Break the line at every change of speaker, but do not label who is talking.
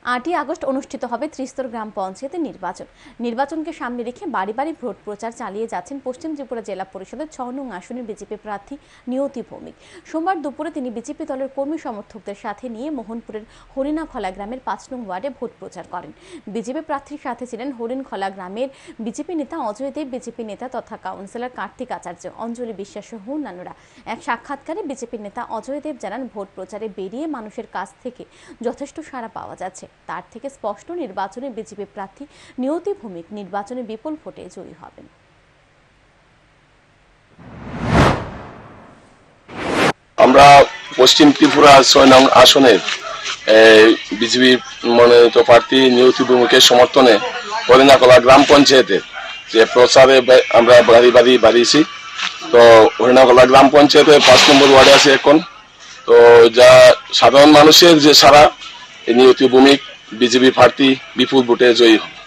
8ই August অনুষ্ঠিত হবে ত্রিস্তর গ্রাম পঞ্চায়েতের নির্বাচনকে সামনে রেখে বাড়ি বাড়ি ভোট প্রচার চালিয়ে যাচ্ছেন পশ্চিম ত্রিপুরা জেলা পরিষদের 6 নং আসনের বিজেপি প্রার্থী নিয়তি ভৌমিক। সোমবার দুপুরে তিনি বিজেপি দলের কর্মী সমর্থকদের সাথে নিয়ে মোহনপুরের হরিণাখলা গ্রামের 5 নং ওয়ার্ডে ভোট প্রচার করেন। বিজেপি প্রার্থীর সাথে ছিলেন হরিণখলা গ্রামের বিজেপি নেতা অজয় দেব, বিজেপি নেতা তথা কাউন্সিলর কার্তিক আচার্য, অঞ্জলি বিশ্বাস সহ অন্যান্যরা। এক সাক্ষাৎকারে বিজেপি নেতা অজয় দেব জানান, ভোট প্রচারে বেরিয়ে মানুষের কাছ থেকে যথেষ্ট সাড়া পাওয়া যাচ্ছে। তার থেকে স্পষ্ট নির্বাচনে বিজেপি প্রার্থী নিয়তি ভৌমিক নির্বাচনে বিপুল ভোটে জয়ী হবেন।
আমরা পশ্চিম ত্রিপুরা 6 নং আসনের বিজেপি মনোনীত প্রার্থী নিয়তি ভৌমিকের সমর্থনে হরিণাখলা গ্রাম পঞ্চায়েতের যে প্রচারে আমরা বাড়ি বাড়ি বাড়িয়েছি। তো হরিণাখলা গ্রাম পঞ্চায়েতের 5 নম্বর ওয়ার্ডে আছে এখন। তো যা সাধারণ মানুষের যে সারা নিয়তি ভৌমিক বিজেপি প্রার্থী বিপুল ভোটে জয়ী হবে।